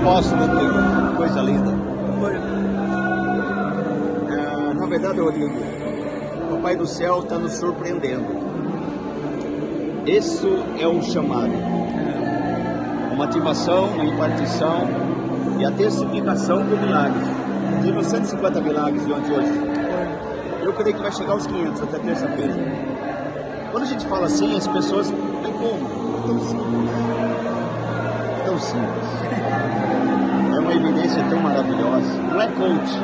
apóstolo, que coisa linda. Na verdade, Rodrigo, o Papai do Céu está nos surpreendendo. Isso é um chamado, uma ativação, uma impartição e a testificação com milagres. Tivemos 150 milagres de ontem hoje. Eu creio que vai chegar aos 500 até terça-feira. Quando a gente fala assim, as pessoas, mas como? É tão simples. É tão simples. É uma evidência tão maravilhosa. Não é coach.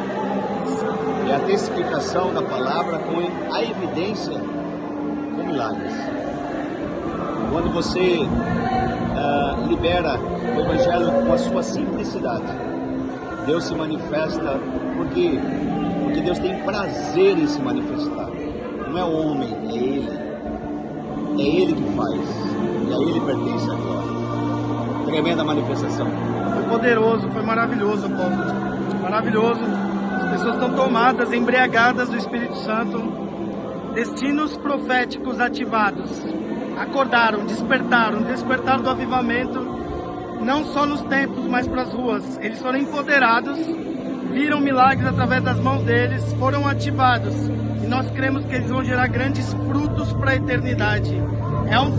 É a testificação da palavra com a evidência com milagres. Quando você libera o Evangelho com a sua simplicidade, Deus se manifesta. Por quê? Porque Deus tem prazer em se manifestar. Não é o homem, é Ele. É Ele que faz. E a Ele pertence a glória. Tremenda manifestação. Foi poderoso, foi maravilhoso, apóstolo. Maravilhoso. As pessoas estão tomadas, embriagadas do Espírito Santo. Destinos proféticos ativados. Acordaram, despertaram do avivamento. Não só nos templos, mas para as ruas. Eles foram empoderados, viram milagres através das mãos deles, foram ativados. E nós cremos que eles vão gerar grandes frutos para a eternidade. É um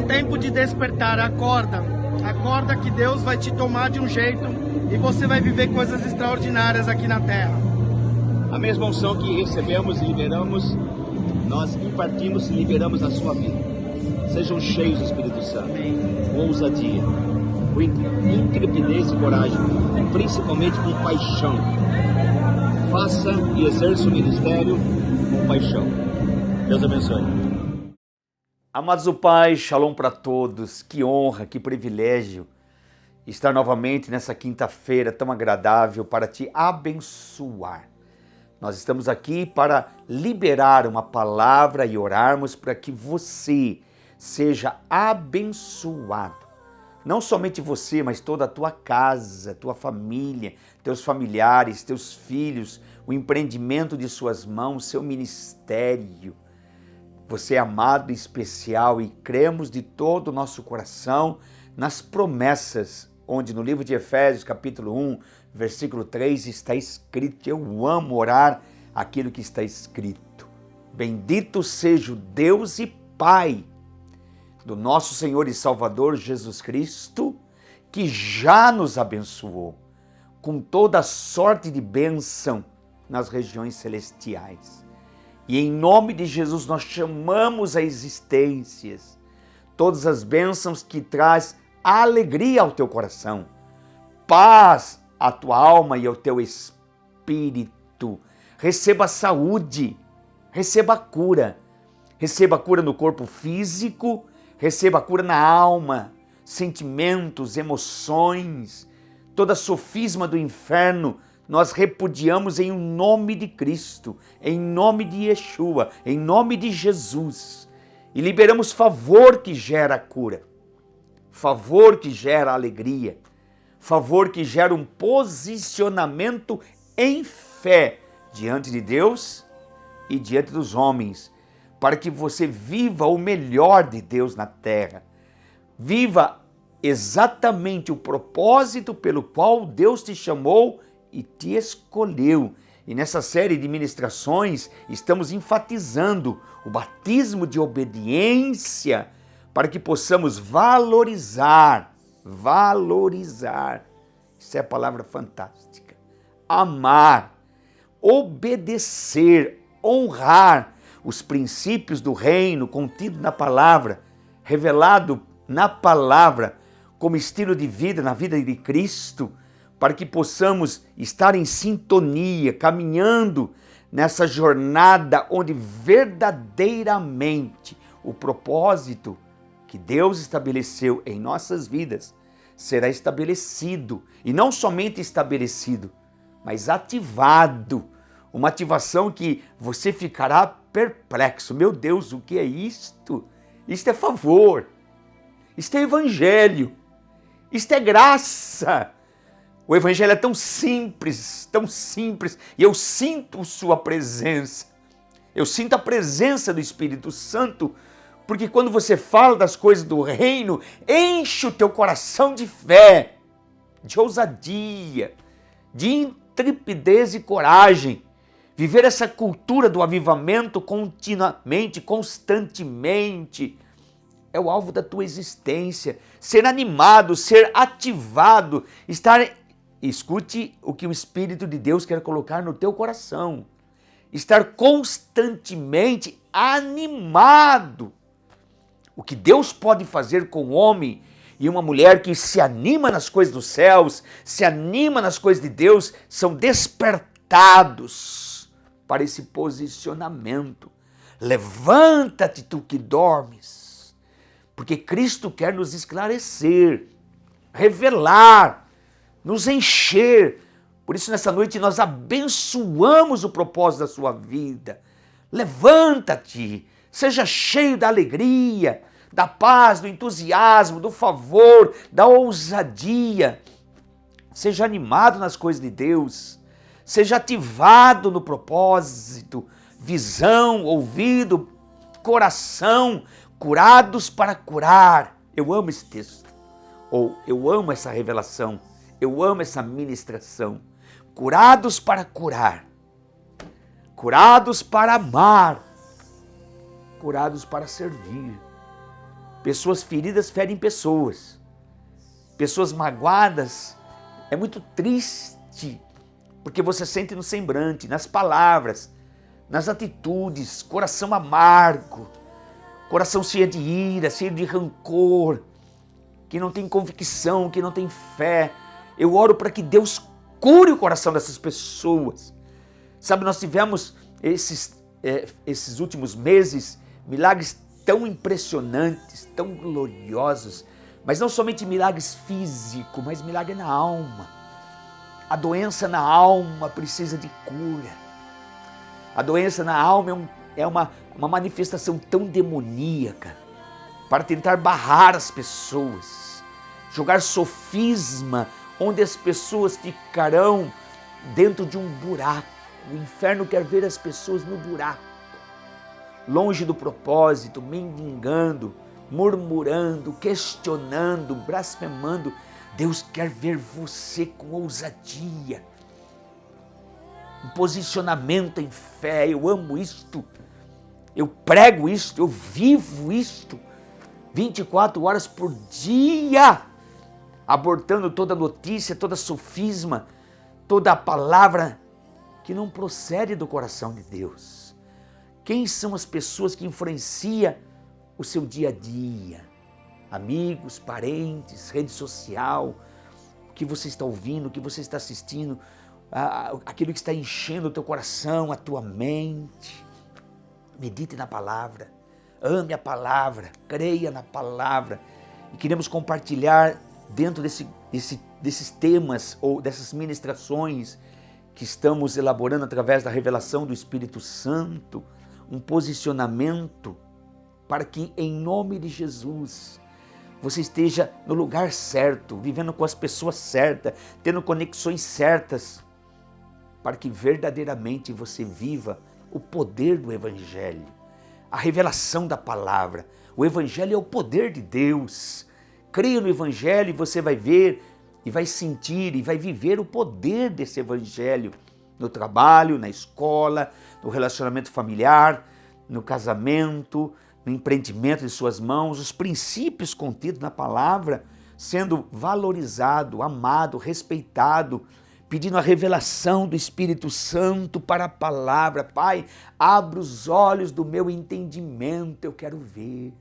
tempo de despertar. Acorda que Deus vai te tomar de um jeito e você vai viver coisas extraordinárias aqui na terra. A mesma unção que recebemos e liberamos, nós impartimos e liberamos a sua vida. Sejam cheios do Espírito Santo, com ousadia, com intrepidez e coragem, e principalmente com paixão. Faça e exerça o ministério com paixão. Deus abençoe. Amados do Pai, shalom para todos. Que honra, que privilégio estar novamente nessa quinta-feira tão agradável para te abençoar. Nós estamos aqui para liberar uma palavra e orarmos para que você seja abençoado. Não somente você, mas toda a tua casa, tua família, teus familiares, teus filhos, o empreendimento de suas mãos, seu ministério. Você é amado e especial e cremos de todo o nosso coração nas promessas, onde no livro de Efésios, capítulo 1, versículo 3, está escrito, eu amo orar aquilo que está escrito. Bendito seja o Deus e Pai do nosso Senhor e Salvador Jesus Cristo, que já nos abençoou com toda sorte de bênção nas regiões celestiais. E em nome de Jesus nós chamamos a existências todas as bênçãos que traz alegria ao teu coração, paz à tua alma e ao teu espírito. Receba saúde, receba cura no corpo físico, receba cura na alma, sentimentos, emoções, toda sofisma do inferno, nós repudiamos em nome de Cristo, em nome de Yeshua, em nome de Jesus. E liberamos favor que gera cura, favor que gera alegria, favor que gera um posicionamento em fé diante de Deus e diante dos homens, para que você viva o melhor de Deus na terra. Viva exatamente o propósito pelo qual Deus te chamou e te escolheu. E nessa série de ministrações estamos enfatizando o batismo de obediência para que possamos valorizar. Isso é a palavra fantástica. Amar, obedecer, honrar os princípios do reino contido na palavra, revelado na palavra como estilo de vida na vida de Cristo, para que possamos estar em sintonia, caminhando nessa jornada onde verdadeiramente o propósito que Deus estabeleceu em nossas vidas será estabelecido, e não somente estabelecido, mas ativado. Uma ativação que você ficará perplexo. Meu Deus, o que é isto? Isto é favor, isto é evangelho, isto é graça. O evangelho é tão simples, e eu sinto sua presença. Eu sinto a presença do Espírito Santo, porque quando você fala das coisas do reino, enche o teu coração de fé. de ousadia, de intrepidez e coragem. Viver essa cultura do avivamento continuamente, constantemente, é o alvo da tua existência. Ser animado, ser ativado, estar... Escute o que o Espírito de Deus quer colocar no teu coração. Estar constantemente animado. O que Deus pode fazer com o homem e uma mulher que se anima nas coisas dos céus, se anima nas coisas de Deus, são despertados para esse posicionamento. Levanta-te, tu que dormes, porque Cristo quer nos esclarecer, revelar, nos encher. Por isso, nessa noite, nós abençoamos o propósito da sua vida. Levanta-te, seja cheio da alegria, da paz, do entusiasmo, do favor, da ousadia. Seja animado nas coisas de Deus. Seja ativado no propósito, visão, ouvido, coração, curados para curar. Eu amo esse texto, ou eu amo essa revelação, eu amo essa ministração. Curados para curar, curados para amar, curados para servir. Pessoas feridas ferem pessoas, pessoas magoadas. É muito triste, porque você sente no semblante, nas palavras, nas atitudes, coração amargo, coração cheio de ira, cheio de rancor, que não tem convicção, que não tem fé. Eu oro para que Deus cure o coração dessas pessoas. Sabe, nós tivemos esses últimos meses milagres tão impressionantes, tão gloriosos, mas não somente milagres físicos, mas milagre na alma. A doença na alma precisa de cura. A doença na alma é uma manifestação tão demoníaca para tentar barrar as pessoas, jogar sofisma onde as pessoas ficarão dentro de um buraco. O inferno quer ver as pessoas no buraco, longe do propósito, mendigando, murmurando, questionando, blasfemando. Deus quer ver você com ousadia, um posicionamento em fé. Eu amo isto, eu prego isto, eu vivo isto, 24 horas por dia, abortando toda notícia, toda sofisma, toda a palavra que não procede do coração de Deus. Quem são as pessoas que influenciam o seu dia a dia? Amigos, parentes, rede social, o que você está ouvindo, o que você está assistindo, aquilo que está enchendo o teu coração, a tua mente. Medite na palavra, ame a palavra, creia na palavra. E queremos compartilhar dentro desses temas ou dessas ministrações que estamos elaborando através da revelação do Espírito Santo, um posicionamento para que, em nome de Jesus, você esteja no lugar certo, vivendo com as pessoas certas, tendo conexões certas, para que verdadeiramente você viva o poder do Evangelho, a revelação da palavra. O Evangelho é o poder de Deus. Creia no Evangelho e você vai ver e vai sentir e vai viver o poder desse Evangelho no trabalho, na escola, no relacionamento familiar, no casamento, no empreendimento de suas mãos, os princípios contidos na palavra sendo valorizado, amado, respeitado, pedindo a revelação do Espírito Santo para a palavra. Pai, abra os olhos do meu entendimento, eu quero ver,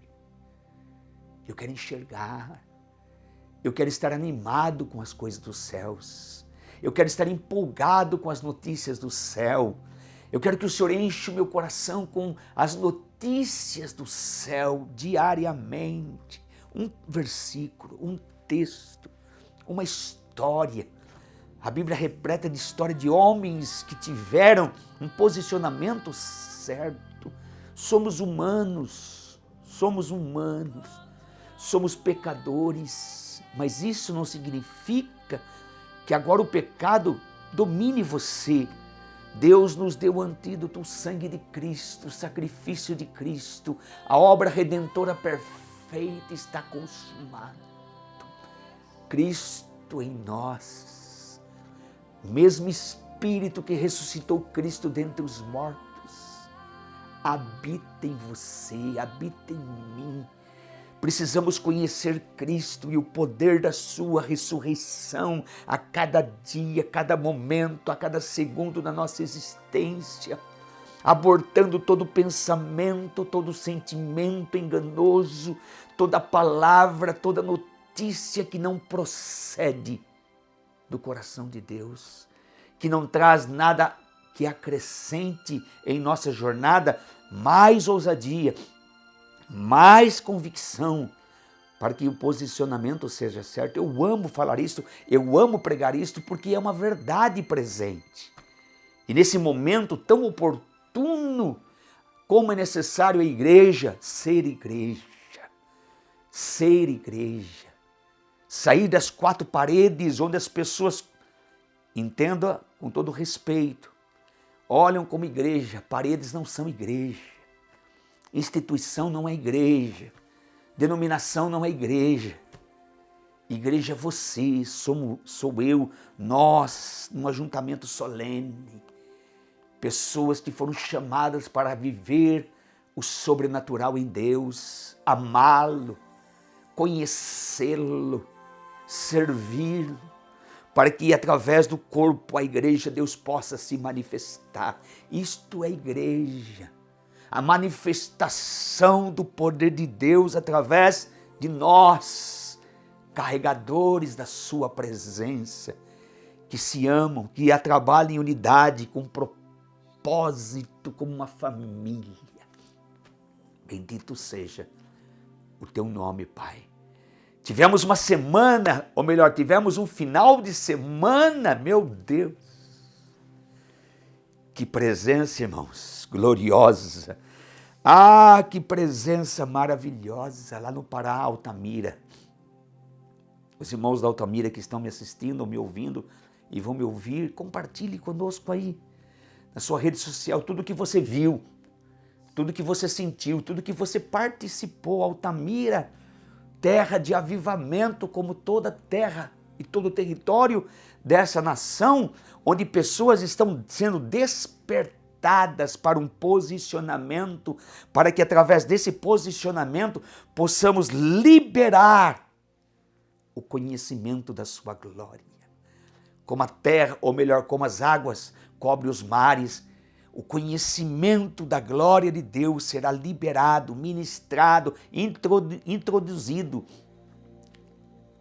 eu quero enxergar, eu quero estar animado com as coisas dos céus, eu quero estar empolgado com as notícias do céu. Eu quero que o Senhor enche o meu coração com as notícias do céu diariamente. Um versículo, um texto, uma história. A Bíblia é repleta de história de homens que tiveram um posicionamento certo. Somos humanos, somos pecadores, mas isso não significa que agora o pecado domine você. Deus nos deu o antídoto, o sangue de Cristo, o sacrifício de Cristo, a obra redentora perfeita está consumada. Cristo Espírito em nós, o mesmo Espírito que ressuscitou Cristo dentre os mortos, habita em você, habita em mim. Precisamos conhecer Cristo e o poder da sua ressurreição a cada dia, a cada momento, a cada segundo da nossa existência, abortando todo pensamento, todo sentimento enganoso, toda palavra, toda notícia que não procede do coração de Deus, que não traz nada que acrescente em nossa jornada mais ousadia, mais convicção, para que o posicionamento seja certo. Eu amo falar isso, eu amo pregar isso, porque é uma verdade presente. E nesse momento tão oportuno, como é necessário a igreja ser igreja, ser igreja, sair das quatro paredes onde as pessoas, entenda com todo respeito, olham como igreja, paredes não são igreja. Instituição não é igreja, denominação não é igreja. Igreja é você, sou eu, nós, num ajuntamento solene. Pessoas que foram chamadas para viver o sobrenatural em Deus, amá-lo, conhecê-lo, servi-lo, para que através do corpo, a igreja, Deus possa se manifestar. Isto é igreja. A manifestação do poder de Deus através de nós, carregadores da sua presença, que se amam, que trabalham em unidade, com propósito, como uma família. Bendito seja o teu nome, Pai. Tivemos uma semana, ou melhor, tivemos um final de semana, meu Deus. Que presença, irmãos, gloriosa. Ah, que presença maravilhosa lá no Pará, Altamira. Os irmãos da Altamira que estão me assistindo ou me ouvindo e vão me ouvir, compartilhe conosco aí, na sua rede social, tudo que você viu, tudo que você sentiu, tudo que você participou. Altamira, terra de avivamento, como toda terra e todo o território dessa nação, onde pessoas estão sendo despertadas para um posicionamento, para que através desse posicionamento possamos liberar o conhecimento da sua glória. Como a terra, ou melhor, como as águas cobrem os mares, o conhecimento da glória de Deus será liberado, ministrado, introduzido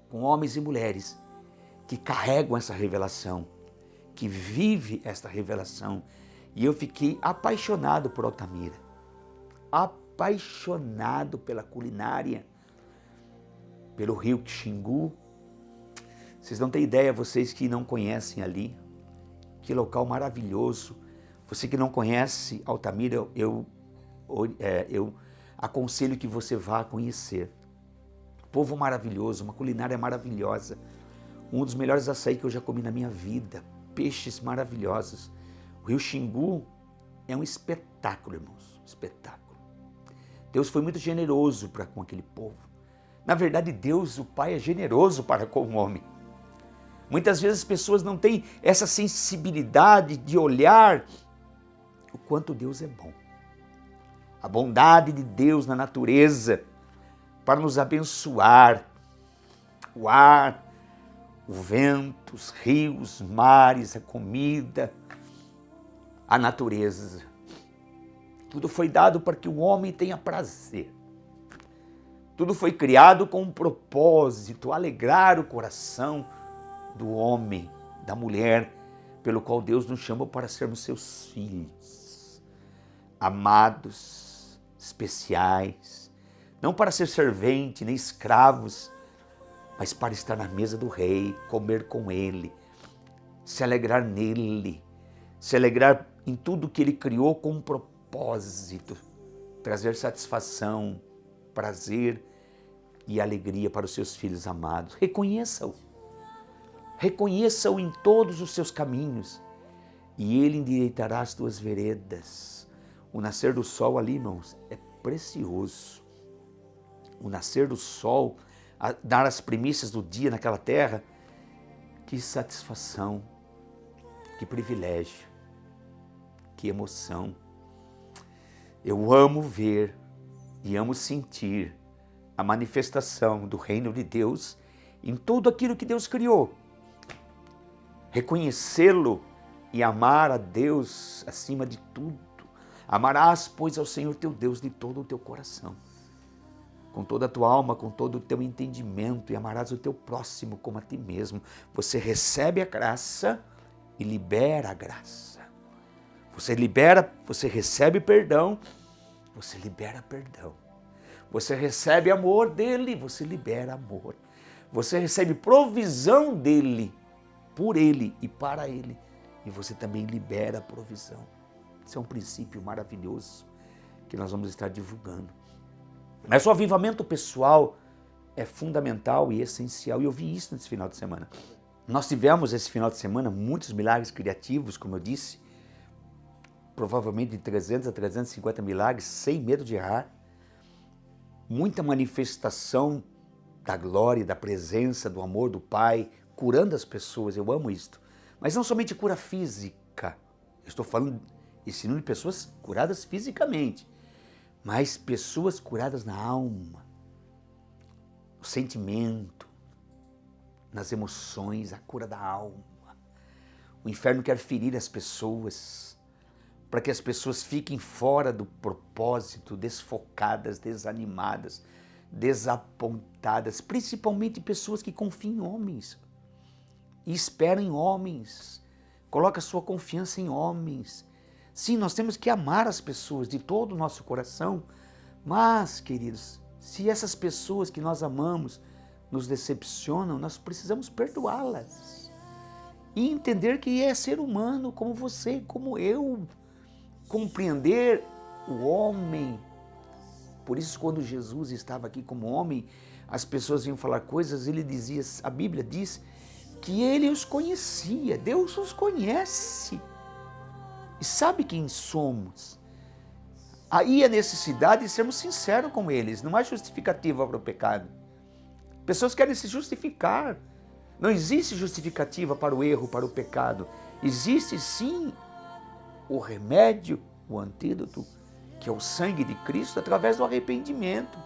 com homens e mulheres que carregam essa revelação, que vivem esta revelação. E eu fiquei apaixonado por Altamira, apaixonado pela culinária, pelo rio Xingu. Vocês não têm ideia, vocês que não conhecem ali, que local maravilhoso. Você que não conhece Altamira, eu aconselho que você vá conhecer. Povo maravilhoso, uma culinária maravilhosa, um dos melhores açaí que eu já comi na minha vida, peixes maravilhosos. O rio Xingu é um espetáculo, irmãos, um espetáculo. Deus foi muito generoso para com aquele povo. Na verdade, Deus, o Pai, é generoso para com o homem. Muitas vezes as pessoas não têm essa sensibilidade de olhar o quanto Deus é bom. A bondade de Deus na natureza para nos abençoar. O ar, o vento, os rios, os mares, a comida, a natureza. Tudo foi dado para que o homem tenha prazer. Tudo foi criado com um propósito, alegrar o coração do homem, da mulher, pelo qual Deus nos chamou para sermos seus filhos, amados, especiais, não para ser servente nem escravos, mas para estar na mesa do rei, comer com ele, se alegrar nele, se alegrar em tudo que ele criou com um propósito, trazer satisfação, prazer e alegria para os seus filhos amados. Reconheça-o. Reconheça-o em todos os seus caminhos e ele endireitará as tuas veredas. O nascer do sol ali, irmãos, é precioso. O nascer do sol, dar as primícias do dia naquela terra, Que satisfação, que privilégio, que emoção. Eu amo ver e amo sentir a manifestação do reino de Deus em tudo aquilo que Deus criou. Reconhecê-lo e amar a Deus acima de tudo. Amarás, pois, ao Senhor teu Deus de todo o teu coração, com toda a tua alma, com todo o teu entendimento, e amarás o teu próximo como a ti mesmo. Você recebe a graça e libera a graça. Você recebe perdão, você libera perdão. Você recebe amor dele, você libera amor. Você recebe provisão dele, por ele e para ele, e você também libera a provisão. Isso é um princípio maravilhoso que nós vamos estar divulgando. Mas o avivamento pessoal é fundamental e essencial, e eu vi isso nesse final de semana. Nós tivemos esse final de semana muitos milagres criativos, como eu disse, provavelmente de 300 a 350 milagres, sem medo de errar. Muita manifestação da glória, da presença, do amor do Pai, curando as pessoas, eu amo isto. Mas não somente cura física, eu estou falando, ensinando pessoas curadas fisicamente, mas pessoas curadas na alma, no sentimento, nas emoções, a cura da alma. O inferno quer ferir as pessoas, para que as pessoas fiquem fora do propósito, desfocadas, desanimadas, desapontadas, principalmente pessoas que confiam em homens e esperam em homens, coloca sua confiança em homens. Sim, nós temos que amar as pessoas de todo o nosso coração, mas, queridos, se essas pessoas que nós amamos nos decepcionam, nós precisamos perdoá-las e entender que é ser humano como você, como eu, compreender o homem. Por isso, quando Jesus estava aqui como homem, as pessoas vinham falar coisas, ele dizia, a Bíblia diz que ele os conhecia, Deus os conhece e sabe quem somos. Aí a necessidade de sermos sinceros com eles, não há justificativa para o pecado. Pessoas querem se justificar, não existe justificativa para o erro, para o pecado. Existe sim o remédio, o antídoto, que é o sangue de Cristo, através do arrependimento.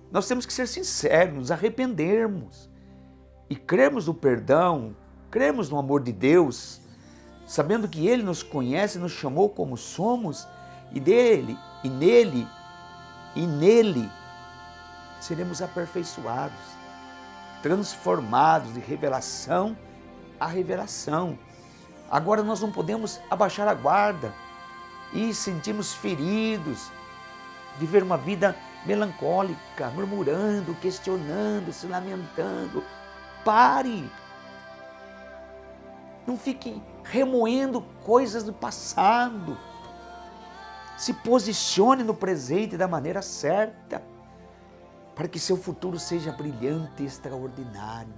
Nós temos que ser sinceros, nos arrependermos e cremos no perdão, cremos no amor de Deus, sabendo que Ele nos conhece, nos chamou como somos, e dele, e nele seremos aperfeiçoados, transformados de revelação a revelação. Agora nós não podemos abaixar a guarda e sentirmos feridos, viver uma vida melancólica, murmurando, questionando, se lamentando. Pare! Não fique remoendo coisas do passado. Se posicione no presente da maneira certa, para que seu futuro seja brilhante e extraordinário.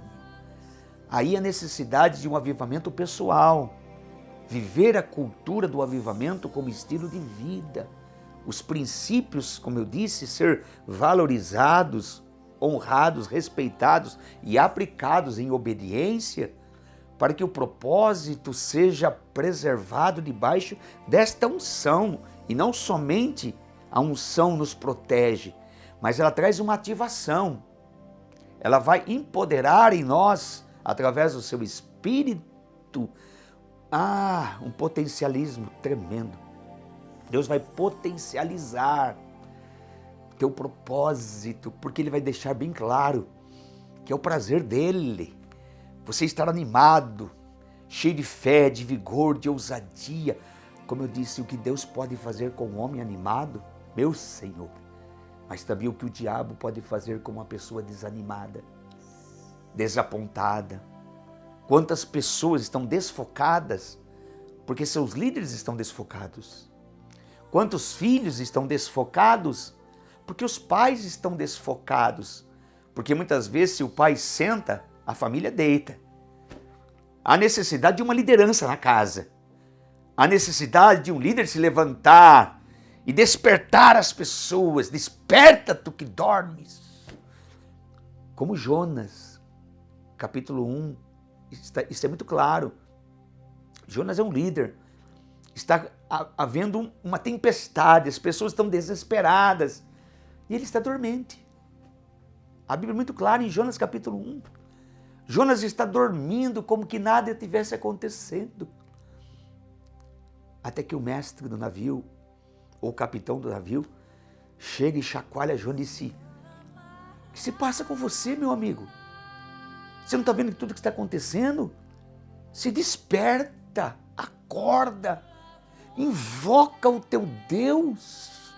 Aí a necessidade de um avivamento pessoal, viver a cultura do avivamento como estilo de vida, os princípios, como eu disse, ser valorizados, honrados, respeitados e aplicados em obediência, para que o propósito seja preservado debaixo desta unção. E não somente a unção nos protege, mas ela traz uma ativação. Ela vai empoderar em nós, através do seu espírito, um potencialismo tremendo. Deus vai potencializar teu propósito, porque Ele vai deixar bem claro que é o prazer dEle. Você estar animado, cheio de fé, de vigor, de ousadia. Como eu disse, o que Deus pode fazer com um homem animado, meu Senhor, mas também o que o diabo pode fazer com uma pessoa desanimada, desapontada. Quantas pessoas estão desfocadas porque seus líderes estão desfocados? Quantos filhos estão desfocados porque os pais estão desfocados? Porque muitas vezes, se o pai senta, a família deita. Há necessidade de uma liderança na casa. Há necessidade de um líder se levantar e despertar as pessoas. Desperta, tu que dormes. Como Jonas, capítulo 1, isso é muito claro. Jonas é um líder. Está havendo uma tempestade, as pessoas estão desesperadas e ele está dormente. A Bíblia é muito clara em Jonas capítulo 1. Jonas está dormindo como que nada estivesse acontecendo. Até que o mestre do navio, ou o capitão do navio, chega e chacoalha Jonas e diz: o que se passa com você, meu amigo? Você não está vendo tudo que está acontecendo? Se desperta, acorda, invoca o teu Deus,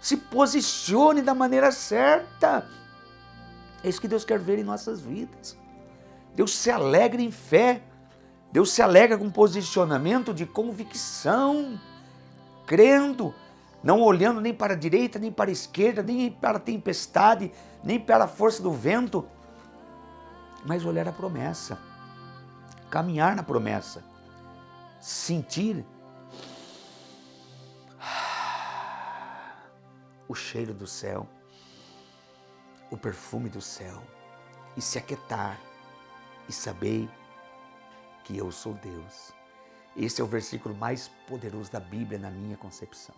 se posicione da maneira certa. É isso que Deus quer ver em nossas vidas. Deus se alegra em fé, Deus se alegra com posicionamento de convicção, crendo, não olhando nem para a direita, nem para a esquerda, nem para a tempestade, nem para a força do vento, mas olhar a promessa, caminhar na promessa, sentir o cheiro do céu, o perfume do céu, e se aquietar, e saber que eu sou Deus. Esse é o versículo mais poderoso da Bíblia na minha concepção.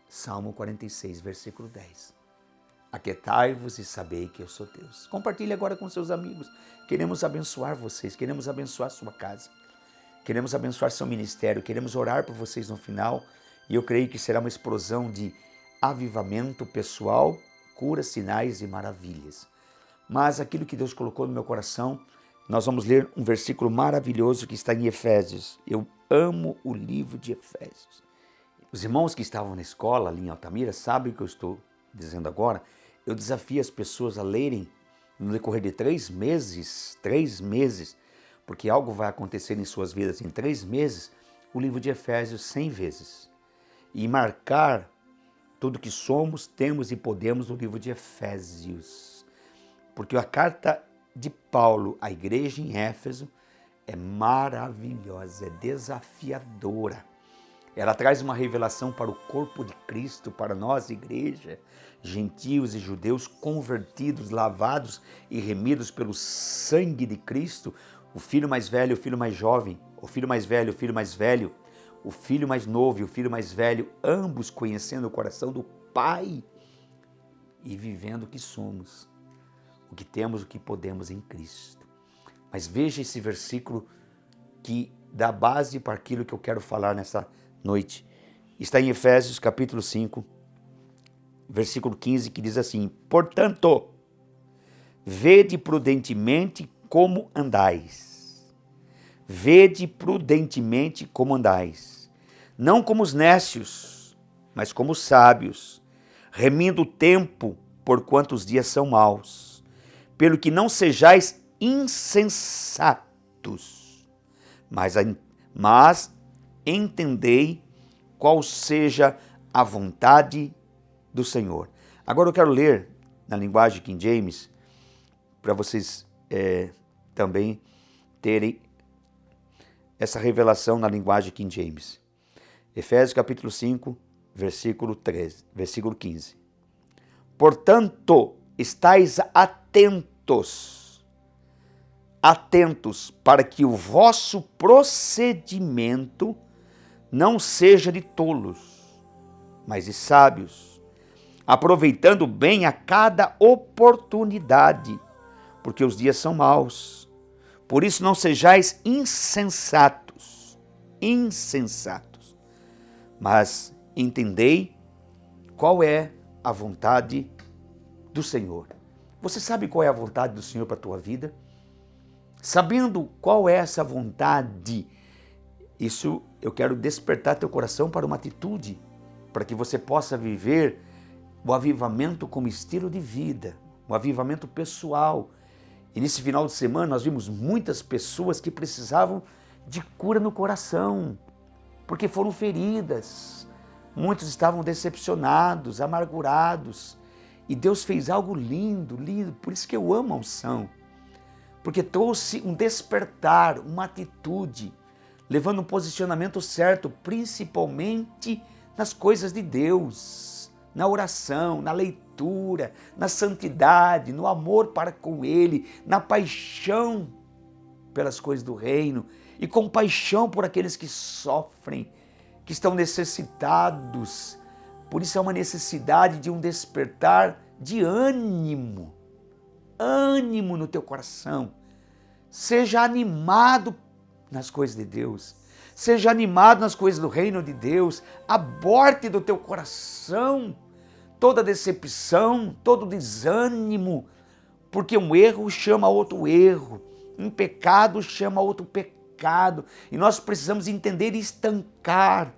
Salmo 46, versículo 10. Aquietai-vos e sabei que eu sou Deus. Compartilhe agora com seus amigos. Queremos abençoar vocês, queremos abençoar sua casa, queremos abençoar seu ministério, queremos orar por vocês no final, e eu creio que será uma explosão de avivamento pessoal, curas, sinais e maravilhas. Mas aquilo que Deus colocou no meu coração, nós vamos ler um versículo maravilhoso que está em Efésios. Eu amo o livro de Efésios. Os irmãos que estavam na escola ali em Altamira sabem o que eu estou dizendo agora. Eu desafio as pessoas a lerem no decorrer de 3 meses, porque algo vai acontecer em suas vidas em 3 meses, o livro de Efésios 100 vezes. E marcar tudo que somos, temos e podemos no livro de Efésios. Porque a carta de Paulo à igreja em Éfeso é maravilhosa, é desafiadora. Ela traz uma revelação para o corpo de Cristo, para nós, igreja, gentios e judeus convertidos, lavados e remidos pelo sangue de Cristo, o filho mais velho, o filho mais jovem, o filho mais velho, o filho mais velho, o filho mais novo e o filho mais velho, ambos conhecendo o coração do Pai e vivendo o que somos, o que temos, o que podemos em Cristo. Mas veja esse versículo que dá base para aquilo que eu quero falar nessa noite. Está em Efésios capítulo 5, versículo 15, que diz assim: portanto, vede prudentemente como andais. Vede prudentemente como andais. Não como os nécios, mas como os sábios, remindo o tempo, porquanto os dias são maus. Pelo que não sejais insensatos, mas entendei qual seja a vontade do Senhor. Agora eu quero ler na linguagem King James, para vocês também terem essa revelação na linguagem King James. Efésios capítulo 5, versículo 15. Portanto, estais atentos para que o vosso procedimento não seja de tolos, mas de sábios, aproveitando bem a cada oportunidade, porque os dias são maus. Por isso não sejais insensatos, mas entendei qual é a vontade do Senhor. Você sabe qual é a vontade do Senhor para a tua vida? Sabendo qual é essa vontade, isso eu quero despertar teu coração para uma atitude, para que você possa viver o avivamento como estilo de vida, o avivamento pessoal. E nesse final de semana nós vimos muitas pessoas que precisavam de cura no coração, porque foram feridas. Muitos estavam decepcionados, amargurados. E Deus fez algo lindo, por isso que eu amo a unção. Porque trouxe um despertar, uma atitude, levando um posicionamento certo, principalmente nas coisas de Deus, na oração, na leitura, na santidade, no amor para com Ele, na paixão pelas coisas do reino e compaixão por aqueles que sofrem, que estão necessitados. Por isso é uma necessidade de um despertar de ânimo. Ânimo no teu coração. Seja animado nas coisas de Deus. Seja animado nas coisas do reino de Deus. Aborte do teu coração toda decepção, todo desânimo, porque um erro chama outro erro, um pecado chama outro pecado, e nós precisamos entender e estancar,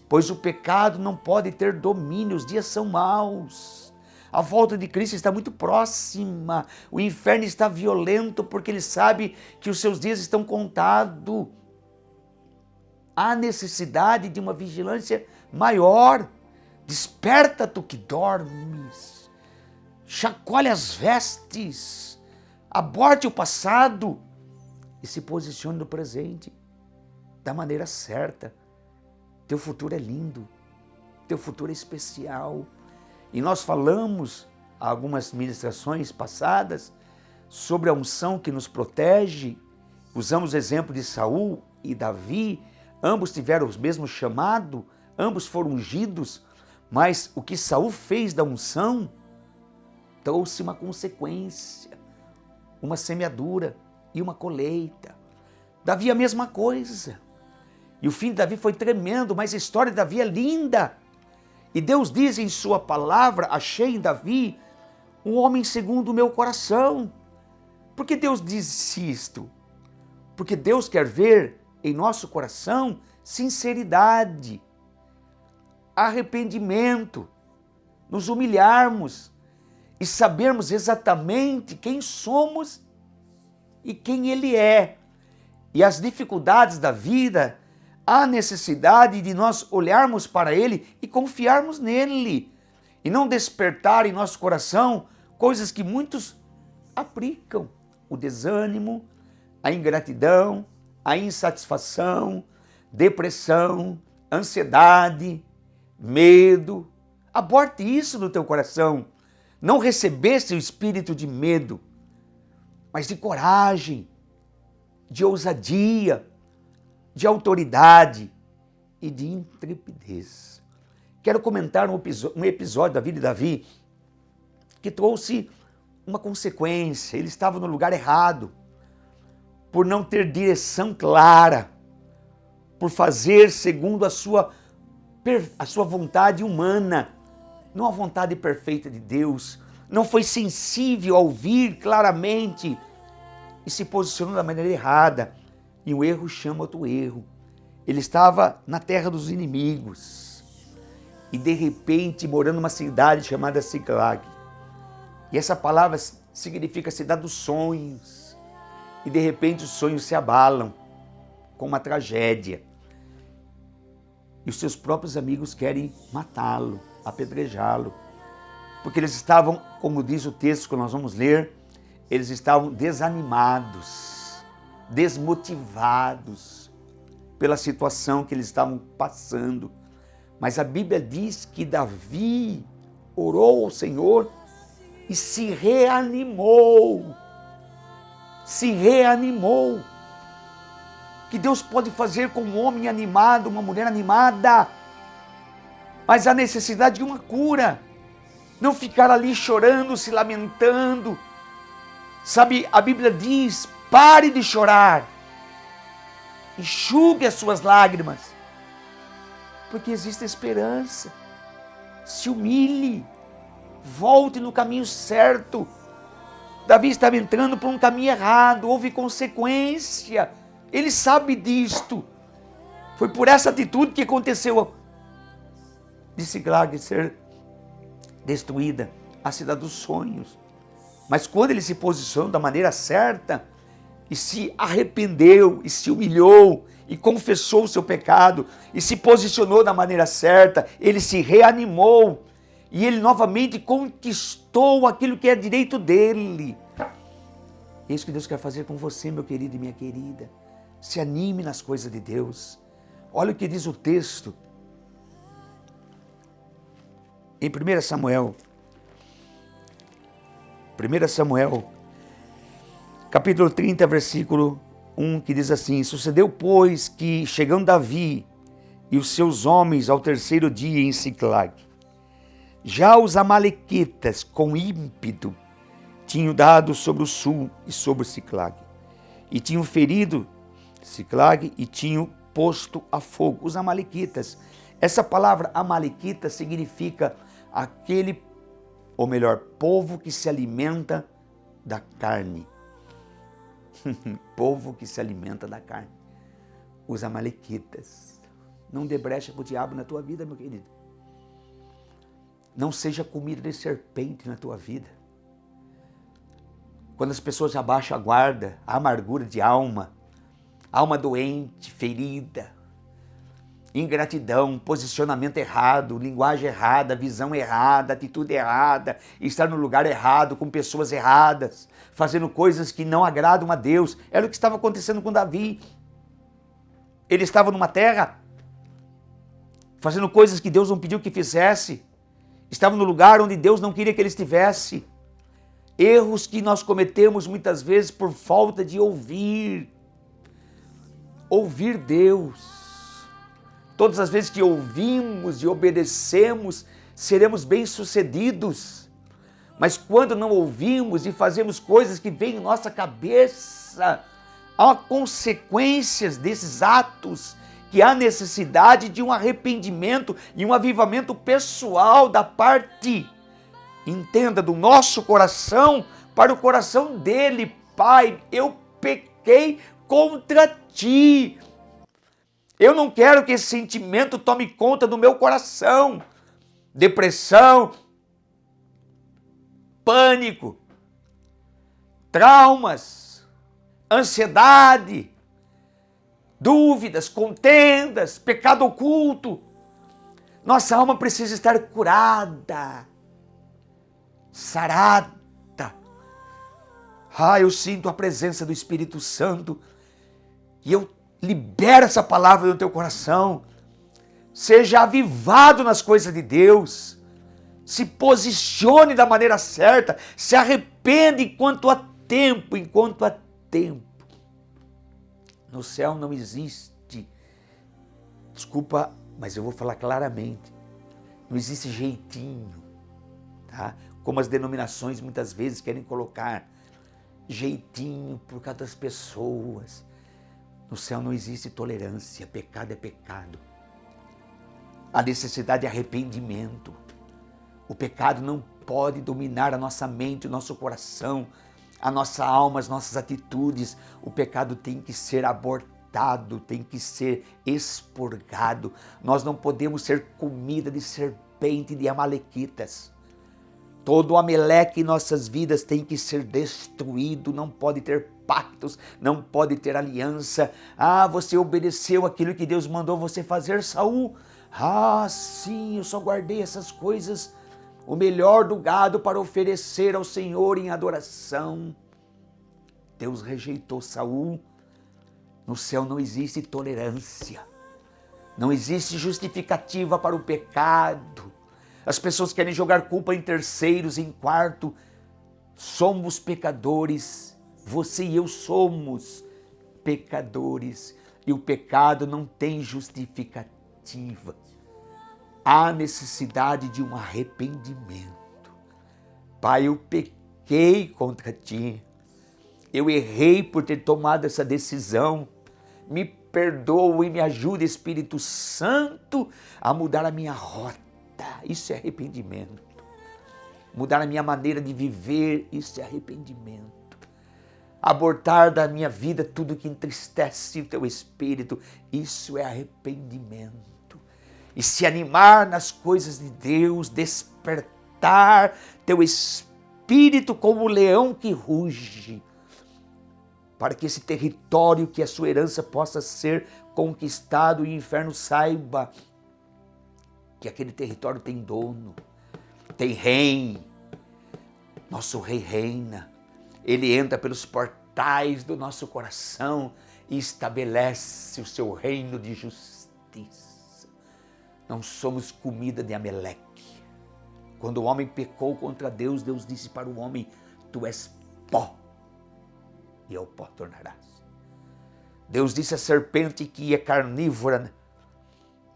pois o pecado não pode ter domínio, os dias são maus. A volta de Cristo está muito próxima, o inferno está violento porque ele sabe que os seus dias estão contados. Há necessidade de uma vigilância maior. Desperta tu que dormes, chacoalhe as vestes, aborte o passado e se posicione no presente da maneira certa. Teu futuro é lindo, teu futuro é especial. E nós falamos, algumas ministrações passadas, sobre a unção que nos protege. Usamos o exemplo de Saul e Davi, ambos tiveram o mesmo chamado, ambos foram ungidos, mas o que Saul fez da unção trouxe uma consequência, uma semeadura e uma colheita. Davi a mesma coisa. E o fim de Davi foi tremendo, mas a história de Davi é linda. E Deus diz em sua palavra, achei em Davi um homem segundo o meu coração. Por que Deus disse isto? Porque Deus quer ver em nosso coração sinceridade, arrependimento, nos humilharmos e sabermos exatamente quem somos e quem Ele é. E as dificuldades da vida, há necessidade de nós olharmos para Ele e confiarmos nele, e não despertar em nosso coração coisas que muitos aplicam: o desânimo, a ingratidão, a insatisfação, depressão, ansiedade, medo. Aborte isso no teu coração. Não recebeste o espírito de medo, mas de coragem, de ousadia, de autoridade e de intrepidez. Quero comentar um episódio da vida de Davi que trouxe uma consequência. Ele estava no lugar errado, por não ter direção clara, por fazer segundo a sua vontade humana, não a vontade perfeita de Deus. Não foi sensível a ouvir claramente e se posicionou da maneira errada. E o erro chama outro erro. Ele estava na terra dos inimigos e de repente morando numa cidade chamada Siclag. E essa palavra significa cidade dos sonhos. E de repente os sonhos se abalam com uma tragédia. E os seus próprios amigos querem matá-lo, apedrejá-lo. Porque eles estavam, como diz o texto que nós vamos ler, eles estavam desanimados, desmotivados pela situação que eles estavam passando. Mas a Bíblia diz que Davi orou ao Senhor e se reanimou. Se reanimou. Que Deus pode fazer com um homem animado, uma mulher animada, mas há necessidade de uma cura. Não ficar ali chorando, se lamentando. Sabe, a Bíblia diz: pare de chorar, enxugue as suas lágrimas, porque existe esperança. Se humilhe, volte no caminho certo. Davi estava entrando por um caminho errado, houve consequência. Ele sabe disto. Foi por essa atitude que aconteceu de Siclag ser destruída, a cidade dos sonhos. Mas quando ele se posicionou da maneira certa e se arrependeu e se humilhou e confessou o seu pecado e se posicionou da maneira certa, ele se reanimou e ele novamente conquistou aquilo que é direito dele. É isso que Deus quer fazer com você, meu querido e minha querida. Se anime nas coisas de Deus. Olha o que diz o texto em 1 Samuel, capítulo 30, versículo 1, que diz assim: sucedeu, pois, que chegando Davi e os seus homens ao terceiro dia em Siclag, já os amalequitas com ímpeto tinham dado sobre o sul e sobre Siclag, e tinham ferido Siclag e tinham posto a fogo. Os amalequitas, essa palavra amalequita significa aquele, ou melhor, povo que se alimenta da carne. Povo que se alimenta da carne. Os amalequitas. Não dê brecha para o diabo na tua vida, meu querido. Não seja comida de serpente na tua vida. Quando as pessoas já baixam a guarda, a amargura de alma doente, ferida, ingratidão, posicionamento errado, linguagem errada, visão errada, atitude errada, estar no lugar errado, com pessoas erradas, fazendo coisas que não agradam a Deus. Era o que estava acontecendo com Davi. Ele estava numa terra, fazendo coisas que Deus não pediu que fizesse. Estava no lugar onde Deus não queria que ele estivesse. Erros que nós cometemos muitas vezes por falta de ouvir Deus. Todas as vezes que ouvimos e obedecemos, seremos bem-sucedidos. Mas quando não ouvimos e fazemos coisas que vêm em nossa cabeça, há consequências desses atos, que há necessidade de um arrependimento e um avivamento pessoal da parte, entenda, do nosso coração para o coração dele. Pai, eu pequei contra ti. Eu não quero que esse sentimento tome conta do meu coração. Depressão, pânico, traumas, ansiedade, dúvidas, contendas, pecado oculto. Nossa alma precisa estar curada, sarada. Eu sinto a presença do Espírito Santo e eu libero essa palavra no teu coração. Seja avivado nas coisas de Deus. Se posicione da maneira certa. Se arrependa enquanto há tempo, No céu não existe, desculpa, mas eu vou falar claramente, não existe jeitinho, tá? Como as denominações muitas vezes querem colocar jeitinho por causa das pessoas. No céu não existe tolerância, pecado é pecado. A necessidade de arrependimento. O pecado não pode dominar a nossa mente, o nosso coração, a nossa alma, as nossas atitudes. O pecado tem que ser abortado, tem que ser expurgado. Nós não podemos ser comida de serpente e de amalequitas. Todo Amaleque em nossas vidas tem que ser destruído, não pode ter pactos, não pode ter aliança. Você obedeceu aquilo que Deus mandou você fazer, Saul? Sim, eu só guardei essas coisas, o melhor do gado para oferecer ao Senhor em adoração. Deus rejeitou Saul. No céu não existe tolerância, não existe justificativa para o pecado. As pessoas querem jogar culpa em terceiros, em quarto. Somos pecadores, você e eu somos pecadores, e o pecado não tem justificativa. Há necessidade de um arrependimento. Pai, eu pequei contra ti, eu errei por ter tomado essa decisão. Me perdoa e me ajuda, Espírito Santo, a mudar a minha rota. Isso é arrependimento. Mudar a minha maneira de viver, isso é arrependimento. Abortar da minha vida tudo que entristece o teu espírito, isso é arrependimento. E se animar nas coisas de Deus, despertar teu espírito como o leão que ruge, para que esse território, que é a sua herança, possa ser conquistado e o inferno saiba que aquele território tem dono, tem rei. Nosso rei reina, ele entra pelos portais do nosso coração e estabelece o seu reino de justiça. Não somos comida de Amaleque. Quando o homem pecou contra Deus, Deus disse para o homem: tu és pó, e ao pó tornarás. Deus disse a serpente que é carnívora,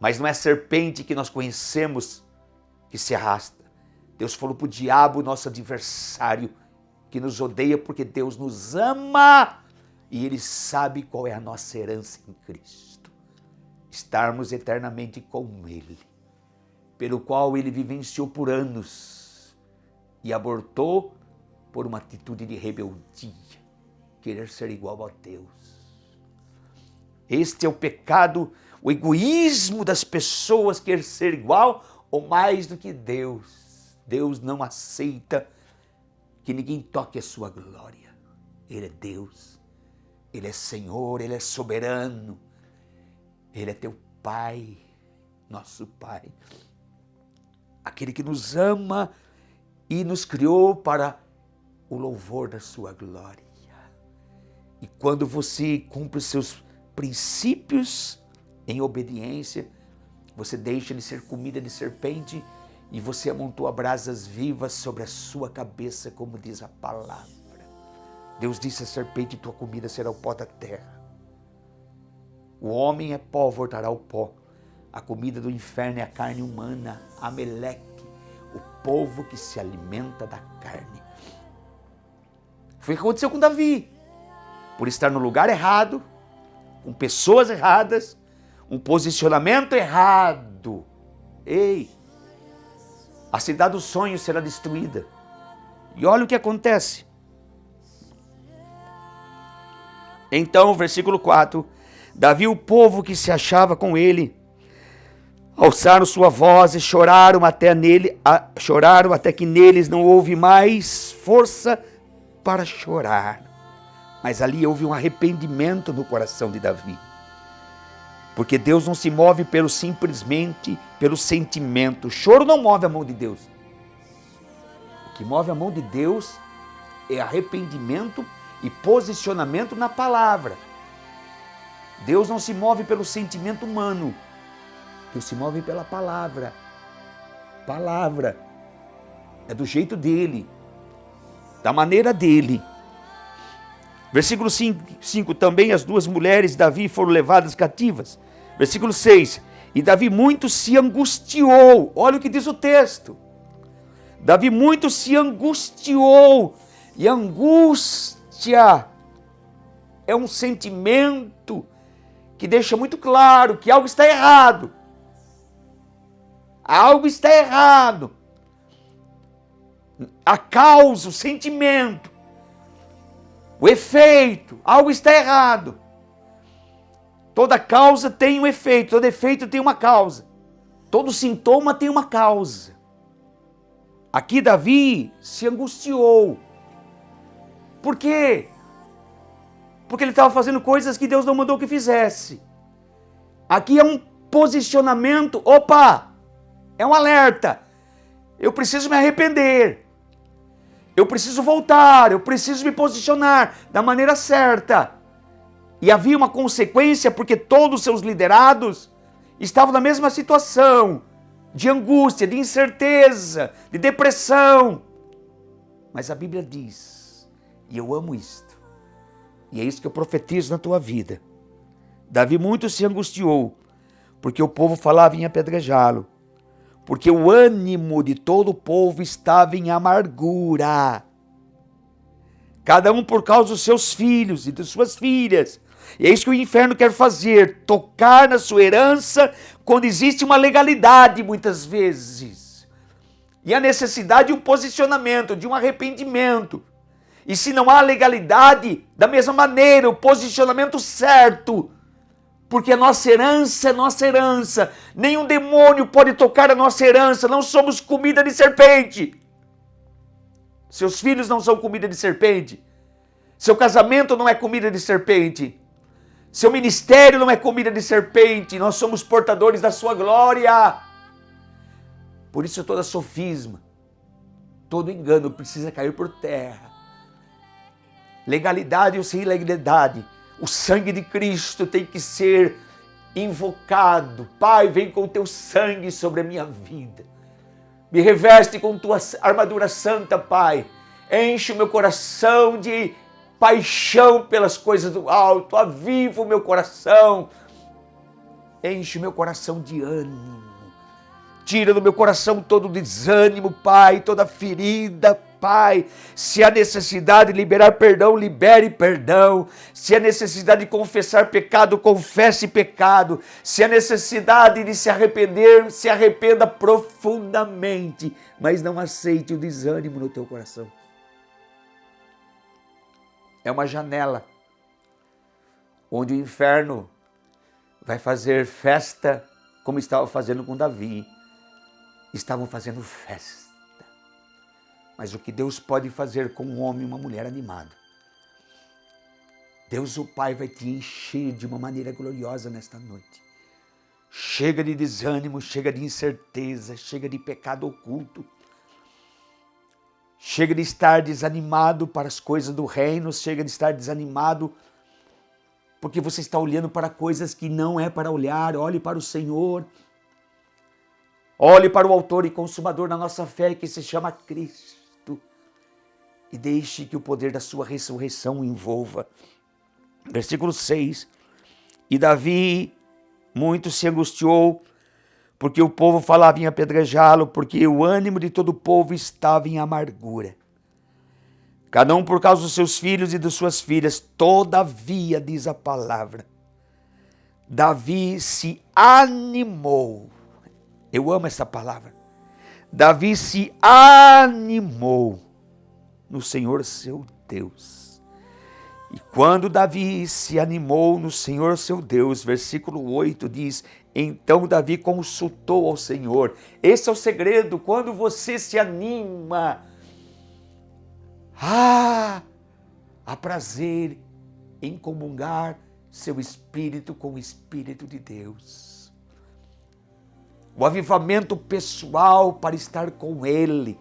mas não é a serpente que nós conhecemos que se arrasta. Deus falou para o diabo, nosso adversário, que nos odeia porque Deus nos ama e Ele sabe qual é a nossa herança em Cristo. Estarmos eternamente com Ele, pelo qual Ele vivenciou por anos e abortou por uma atitude de rebeldia, querer ser igual a Deus. Este é o pecado, o egoísmo das pessoas, querer ser igual ou mais do que Deus. Deus não aceita que ninguém toque a sua glória. Ele é Deus, Ele é Senhor, Ele é soberano, Ele é teu Pai, nosso Pai. Aquele que nos ama e nos criou para o louvor da sua glória. E quando você cumpre os seus princípios em obediência, você deixa de ser comida de serpente e você amontoa brasas vivas sobre a sua cabeça, como diz a palavra. Deus disse à serpente, tua comida será o pó da terra. O homem é pó, voltará ao pó. A comida do inferno é a carne humana, Ameleque, o povo que se alimenta da carne. Foi o que aconteceu com Davi. Por estar no lugar errado, com pessoas erradas, um posicionamento errado. Ei, a cidade dos sonhos será destruída. E olha o que acontece. Então, versículo 4, Davi e o povo que se achava com ele alçaram sua voz e choraram até que neles não houve mais força para chorar. Mas ali houve um arrependimento no coração de Davi. Porque Deus não se move simplesmente pelo sentimento. O choro não move a mão de Deus. O que move a mão de Deus é arrependimento e posicionamento na palavra. Deus não se move pelo sentimento humano. Deus se move pela palavra. Palavra é do jeito dele, da maneira dele. Versículo 5, também as duas mulheres de Davi foram levadas cativas. Versículo 6, e Davi muito se angustiou. Olha o que diz o texto. Davi muito se angustiou. E angústia é um sentimento que deixa muito claro que algo está errado. Algo está errado. A causa, o sentimento, o efeito, algo está errado. Toda causa tem um efeito, todo efeito tem uma causa. Todo sintoma tem uma causa. Aqui Davi se angustiou. Por quê? Porque ele estava fazendo coisas que Deus não mandou que fizesse. Aqui é um posicionamento, é um alerta. Eu preciso me arrepender. Eu preciso voltar, eu preciso me posicionar da maneira certa. E havia uma consequência porque todos os seus liderados estavam na mesma situação, de angústia, de incerteza, de depressão. Mas a Bíblia diz, e eu amo isto, e é isso que eu profetizo na tua vida. Davi muito se angustiou, porque o povo falava em apedrejá-lo, porque o ânimo de todo o povo estava em amargura. Cada um por causa dos seus filhos e das suas filhas. E é isso que o inferno quer fazer, tocar na sua herança quando existe uma legalidade muitas vezes. E a necessidade de um posicionamento, de um arrependimento. E se não há legalidade, da mesma maneira, o posicionamento certo. Porque a nossa herança é nossa herança. Nenhum demônio pode tocar a nossa herança. Não somos comida de serpente. Seus filhos não são comida de serpente. Seu casamento não é comida de serpente. Seu ministério não é comida de serpente. Nós somos portadores da sua glória. Por isso toda sofisma, todo engano precisa cair por terra. Legalidade ou sem ilegalidade, o sangue de Cristo tem que ser invocado. Pai, vem com o teu sangue sobre a minha vida. Me reveste com tua armadura santa, Pai. Enche o meu coração de paixão pelas coisas do alto, aviva o meu coração, enche o meu coração de ânimo, tira do meu coração todo o desânimo, Pai, toda ferida, Pai. Se há necessidade de liberar perdão, libere perdão. Se há necessidade de confessar pecado, confesse pecado. Se há necessidade de se arrepender, se arrependa profundamente, mas não aceite o desânimo no teu coração. É uma janela onde o inferno vai fazer festa, como estava fazendo com Davi. Estavam fazendo festa. Mas o que Deus pode fazer com um homem e uma mulher animado? Deus, o Pai, vai te encher de uma maneira gloriosa nesta noite. Chega de desânimo, chega de incerteza, chega de pecado oculto. Chega de estar desanimado para as coisas do reino, chega de estar desanimado porque você está olhando para coisas que não é para olhar. Olhe para o Senhor. Olhe para o autor e consumador da nossa fé, que se chama Cristo. E deixe que o poder da sua ressurreição o envolva. Versículo 6. E Davi muito se angustiou, porque o povo falava em apedrejá-lo, porque o ânimo de todo o povo estava em amargura. Cada um por causa dos seus filhos e de suas filhas. Todavia, diz a palavra, Davi se animou. Eu amo essa palavra. Davi se animou no Senhor seu Deus. E quando Davi se animou no Senhor seu Deus, versículo 8 diz, então Davi consultou ao Senhor. Esse é o segredo, quando você se anima, há prazer em comungar seu espírito com o Espírito de Deus. O avivamento pessoal para estar com Ele,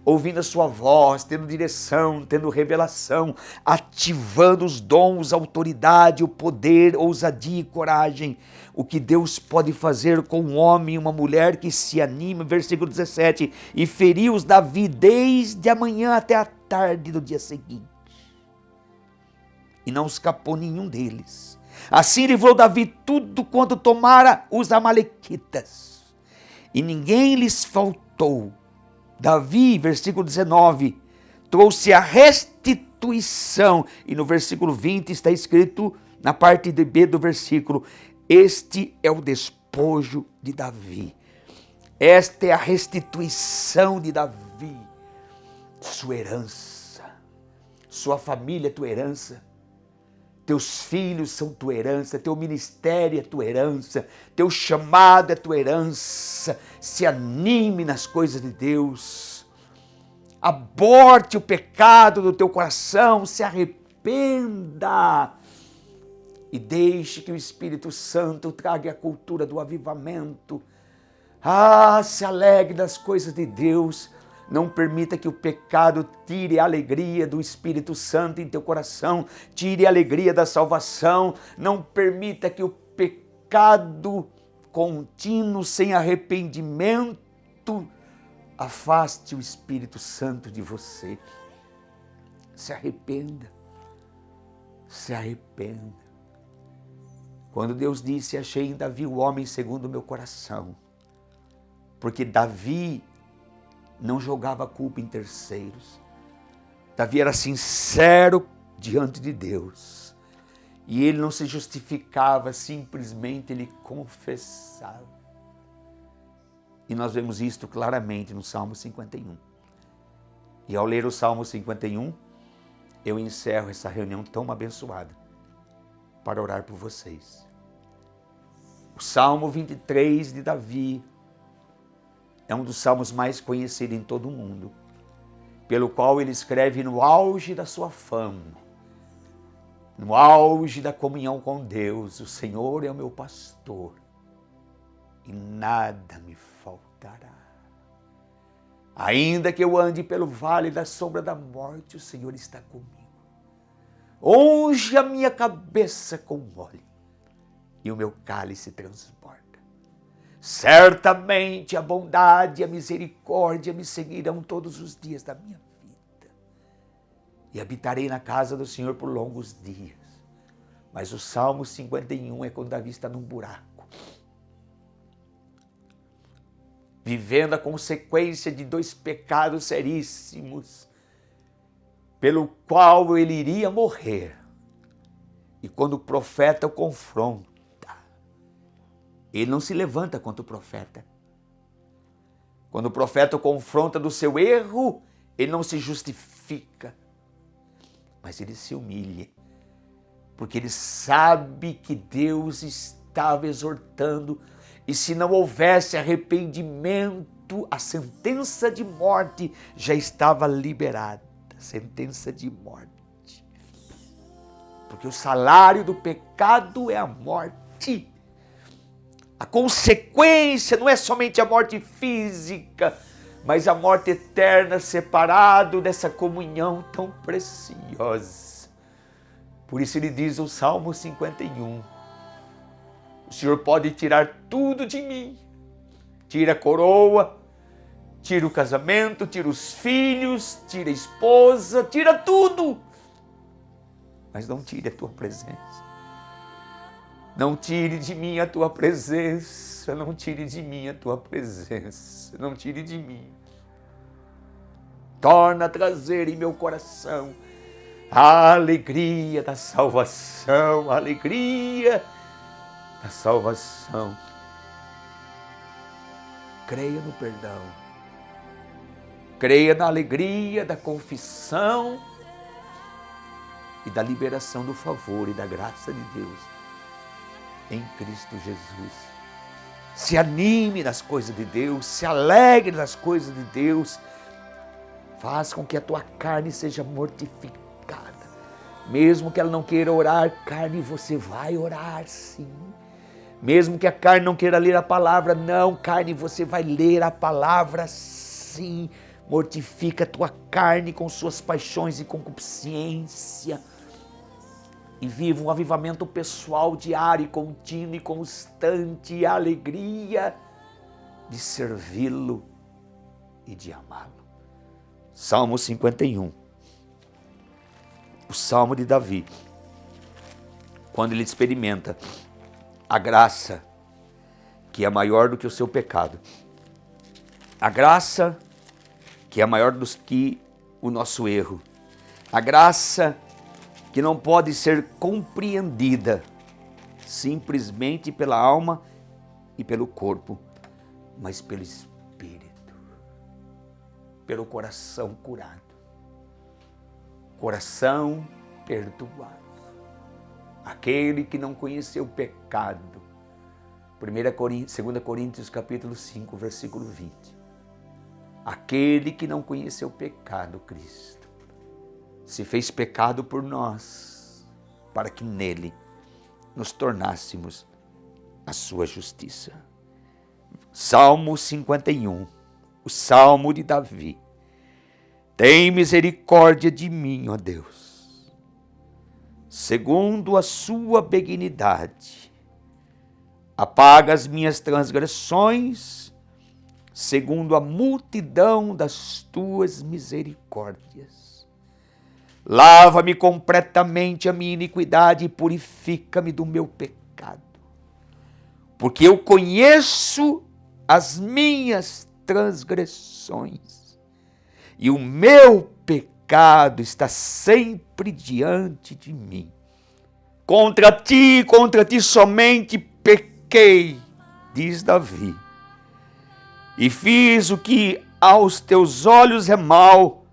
ouvindo a sua voz, tendo direção, tendo revelação, ativando os dons, a autoridade, o poder, ousadia e coragem. O que Deus pode fazer com um homem e uma mulher que se anima, versículo 17, e feriu-os Davi desde a manhã até a tarde do dia seguinte. E não escapou nenhum deles. Assim livrou Davi tudo quanto tomara os amalequitas, e ninguém lhes faltou. Davi, versículo 19, trouxe a restituição. E no versículo 20 está escrito, na parte de B do versículo, este é o despojo de Davi. Esta é a restituição de Davi. Sua herança, sua família é tua herança. Teus filhos são tua herança, teu ministério é tua herança, teu chamado é tua herança. Se anime nas coisas de Deus. Aborte o pecado do teu coração, se arrependa. E deixe que o Espírito Santo traga a cultura do avivamento. Se alegre das coisas de Deus. Não permita que o pecado tire a alegria do Espírito Santo em teu coração, tire a alegria da salvação. Não permita que o pecado contínuo, sem arrependimento, afaste o Espírito Santo de você. Se arrependa, se arrependa. Quando Deus disse, achei em Davi o homem segundo o meu coração, porque Davi não jogava a culpa em terceiros. Davi era sincero diante de Deus. E ele não se justificava, simplesmente ele confessava. E nós vemos isto claramente no Salmo 51. E ao ler o Salmo 51, eu encerro essa reunião tão abençoada para orar por vocês. O Salmo 23 de Davi é um dos salmos mais conhecidos em todo o mundo, pelo qual ele escreve no auge da sua fama, no auge da comunhão com Deus. O Senhor é o meu pastor e nada me faltará. Ainda que eu ande pelo vale da sombra da morte, o Senhor está comigo. Unge a minha cabeça com óleo e o meu cálice transborda. Certamente a bondade e a misericórdia me seguirão todos os dias da minha vida. e habitarei na casa do Senhor por longos dias. Mas o Salmo 51 é quando Davi está num buraco, vivendo a consequência de 2 pecados seríssimos, pelo qual ele iria morrer. E quando o profeta o confronta, ele não se levanta contra o profeta. Quando o profeta o confronta do seu erro, ele não se justifica, mas ele se humilha, porque ele sabe que Deus estava exortando, e se não houvesse arrependimento, a sentença de morte já estava liberada. Sentença de morte. Porque o salário do pecado é a morte. A consequência não é somente a morte física, mas a morte eterna, separado dessa comunhão tão preciosa. Por isso ele diz o Salmo 51, o Senhor pode tirar tudo de mim. Tira a coroa, tira o casamento, tira os filhos, tira a esposa, tira tudo. Mas não tire a tua presença. Não tire de mim a tua presença. Não tire de mim a tua presença. Não tire de mim. Torna a trazer em meu coração a alegria da salvação. A alegria da salvação. Creia no perdão. Creia na alegria da confissão e da liberação do favor e da graça de Deus em Cristo Jesus. Se anime nas coisas de Deus, se alegre nas coisas de Deus. Faz com que a tua carne seja mortificada. Mesmo que ela não queira orar carne, você vai orar sim. Mesmo que a carne não queira ler a palavra, não, carne, você vai ler a palavra sim. Mortifica a tua carne com suas paixões e concupiscência. E viva um avivamento pessoal diário, e contínuo e constante, e a alegria de servi-lo e de amá-lo. Salmo 51. O Salmo de Davi. Quando ele experimenta a graça que é maior do que o seu pecado. A graça que é maior do que o nosso erro. A graça que não pode ser compreendida simplesmente pela alma e pelo corpo, mas pelo Espírito, pelo coração curado, coração perdoado. Aquele que não conheceu o pecado. 2 Coríntios capítulo 5, versículo 20. Aquele que não conheceu o pecado, Cristo, se fez pecado por nós, para que nele nos tornássemos a sua justiça. Salmo 51, o Salmo de Davi. Tem misericórdia de mim, ó Deus, segundo a sua benignidade. Apaga as minhas transgressões, segundo a multidão das tuas misericórdias. Lava-me completamente a minha iniquidade e purifica-me do meu pecado. Porque eu conheço as minhas transgressões e o meu pecado está sempre diante de mim. Contra ti somente pequei, diz Davi, e fiz o que aos teus olhos é mal,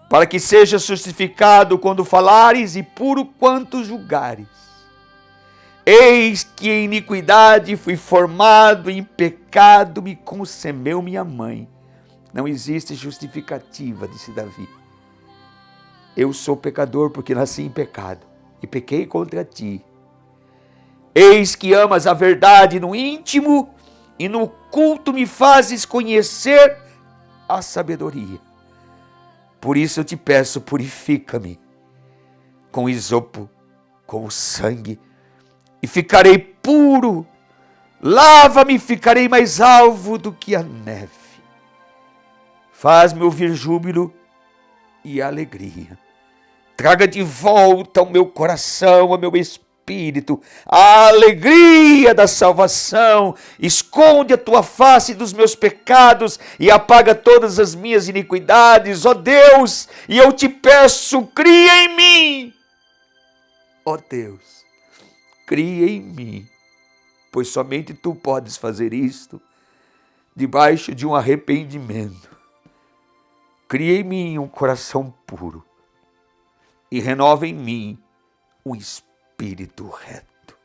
para que seja justificado quando falares e puro quanto julgares. Eis que em iniquidade fui formado, em pecado me concebeu minha mãe. Não existe justificativa, disse Davi. Eu sou pecador porque nasci em pecado e pequei contra ti. Eis que amas a verdade no íntimo e no oculto me fazes conhecer a sabedoria. Por isso eu te peço, purifica-me com isopo, com o sangue, e ficarei puro. Lava-me e ficarei mais alvo do que a neve. Faz-me ouvir júbilo e alegria. Traga de volta ao meu coração, ao meu espírito, a alegria da salvação. Esconde a tua face dos meus pecados e apaga todas as minhas iniquidades, ó Deus, e eu te peço, cria em mim. Ó Deus, cria em mim, pois somente tu podes fazer isto, debaixo de um arrependimento. Cria em mim um coração puro e renova em mim um espírito reto.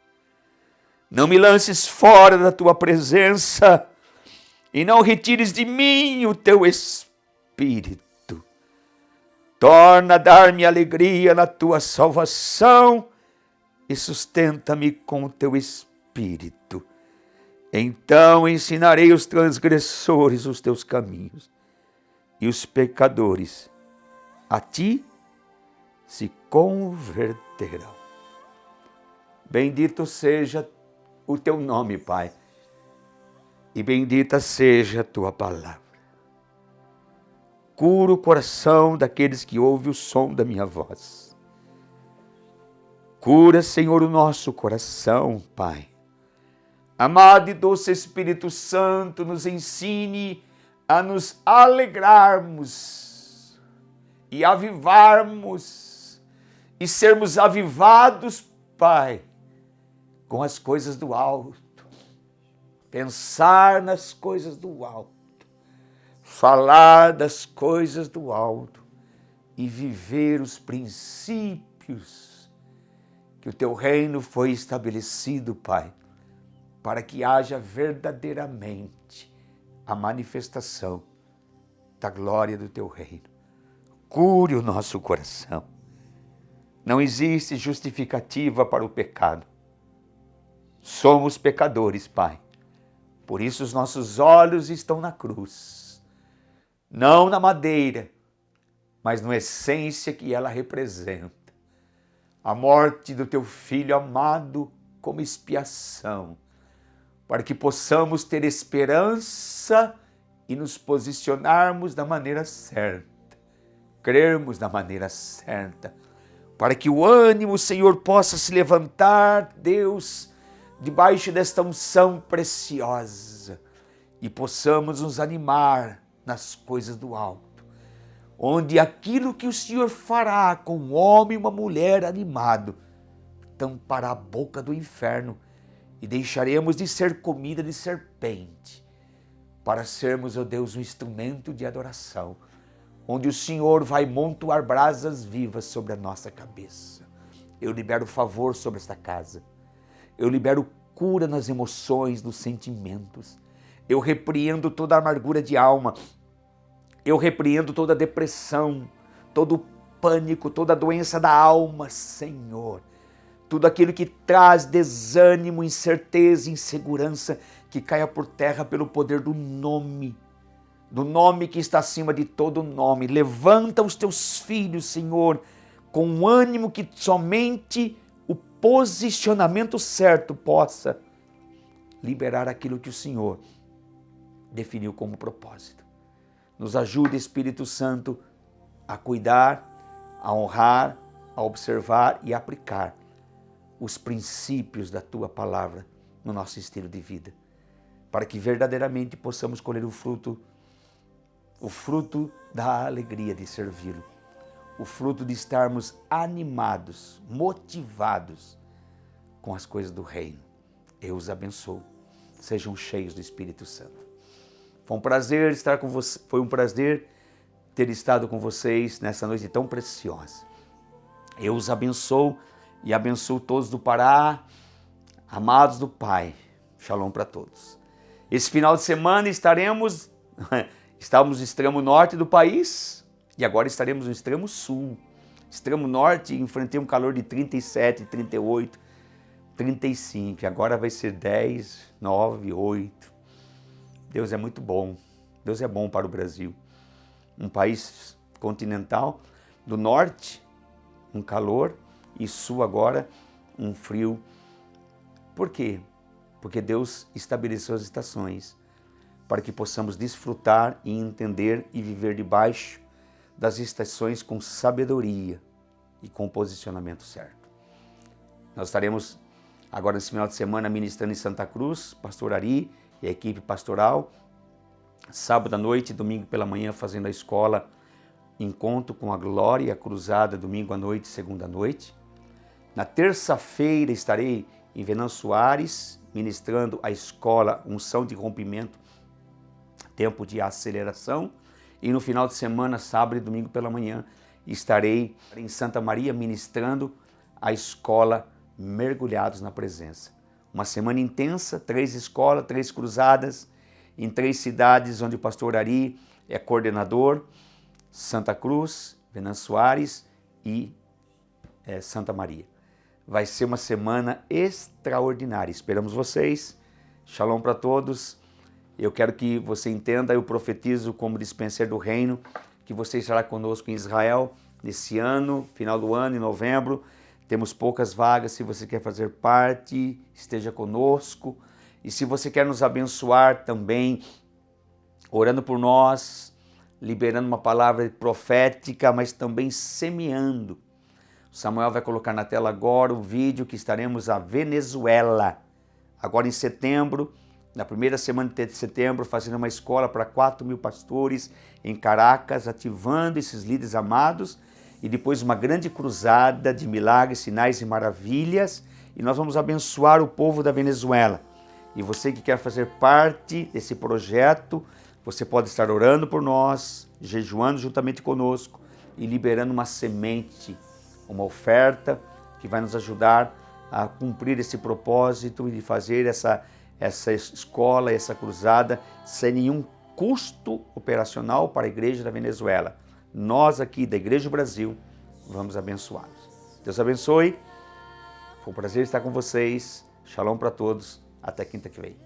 Não me lances fora da tua presença e não retires de mim o teu espírito. Torna a dar-me alegria na tua salvação e sustenta-me com o teu espírito. Então ensinarei os transgressores os teus caminhos e os pecadores a ti se converterão. Bendito seja o teu nome, Pai, e bendita seja a tua palavra. Cura o coração daqueles que ouvem o som da minha voz. Cura, Senhor, o nosso coração, Pai. Amado e doce Espírito Santo, nos ensine a nos alegrarmos e avivarmos e sermos avivados, Pai, com as coisas do alto. Pensar nas coisas do alto, falar das coisas do alto e viver os princípios que o teu reino foi estabelecido, Pai, para que haja verdadeiramente a manifestação da glória do teu reino. Cure o nosso coração. Não existe justificativa para o pecado. Somos pecadores, Pai. Por isso os nossos olhos estão na cruz. Não na madeira, mas na essência que ela representa. A morte do teu Filho amado como expiação, para que possamos ter esperança e nos posicionarmos da maneira certa, crermos da maneira certa, para que o ânimo, Senhor, possa se levantar, Deus, debaixo desta unção preciosa, e possamos nos animar nas coisas do alto, onde aquilo que o Senhor fará com um homem e uma mulher animado, tampará a boca do inferno, e deixaremos de ser comida de serpente, para sermos, ó Deus, um instrumento de adoração, onde o Senhor vai montoar brasas vivas sobre a nossa cabeça. Eu libero favor sobre esta casa. Eu libero cura nas emoções, nos sentimentos. Eu repreendo toda a amargura de alma. Eu repreendo toda a depressão, todo o pânico, toda a doença da alma, Senhor. Tudo aquilo que traz desânimo, incerteza, insegurança, que caia por terra pelo poder do nome que está acima de todo nome. Levanta os teus filhos, Senhor, com um ânimo que somente o posicionamento certo possa liberar aquilo que o Senhor definiu como propósito. Nos ajude, Espírito Santo, a cuidar, a honrar, a observar e a aplicar os princípios da tua palavra no nosso estilo de vida, para que verdadeiramente possamos colher o fruto da alegria de servi-lo, o fruto de estarmos animados, motivados com as coisas do reino. Eu os abençoo. Sejam cheios do Espírito Santo. Foi um prazer estar com você, foi um prazer ter estado com vocês nessa noite tão preciosa. Eu os abençoo e abençoo todos do Pará, amados do Pai. Shalom para todos. Esse final de semana estávamos no extremo norte do país e agora estaremos no extremo sul. Extremo norte, enfrentei um calor de 37, 38, 35. Agora vai ser 10, 9, 8. Deus é muito bom. Deus é bom para o Brasil. Um país continental, do norte, um calor, e sul agora, um frio. Por quê? Porque Deus estabeleceu as estações para que possamos desfrutar e entender e viver debaixo das estações com sabedoria e com o posicionamento certo. Nós estaremos agora nesse final de semana ministrando em Santa Cruz, pastor Ari e a equipe pastoral, sábado à noite, domingo pela manhã fazendo a escola Encontro com a Glória Cruzada, domingo à noite, segunda à noite. Na terça-feira estarei em Venâncio Soares, ministrando a escola Unção de Rompimento, Tempo de Aceleração. E no final de semana, sábado e domingo pela manhã, estarei em Santa Maria ministrando a escola Mergulhados na Presença. Uma semana intensa, 3 escolas, 3 cruzadas, em 3 cidades onde o pastor Ari é coordenador, Santa Cruz, Venâncio Soares e Santa Maria. Vai ser uma semana extraordinária. Esperamos vocês. Shalom para todos. Eu quero que você entenda, eu profetizo como dispenseiro do reino, que você estará conosco em Israel nesse ano, final do ano, em novembro. Temos poucas vagas, se você quer fazer parte, esteja conosco. E se você quer nos abençoar também, orando por nós, liberando uma palavra profética, mas também semeando. O Samuel vai colocar na tela agora o vídeo que estaremos a Venezuela, agora em setembro, na primeira semana de setembro, fazendo uma escola para 4.000 pastores em Caracas, ativando esses líderes amados, e depois uma grande cruzada de milagres, sinais e maravilhas, e nós vamos abençoar o povo da Venezuela. E você que quer fazer parte desse projeto, você pode estar orando por nós, jejuando juntamente conosco e liberando uma semente, uma oferta que vai nos ajudar a cumprir esse propósito e de fazer essa escola, essa cruzada, sem nenhum custo operacional para a Igreja da Venezuela. Nós aqui da Igreja do Brasil vamos abençoá-los. Deus abençoe. Foi um prazer estar com vocês. Shalom para todos. Até quinta que vem.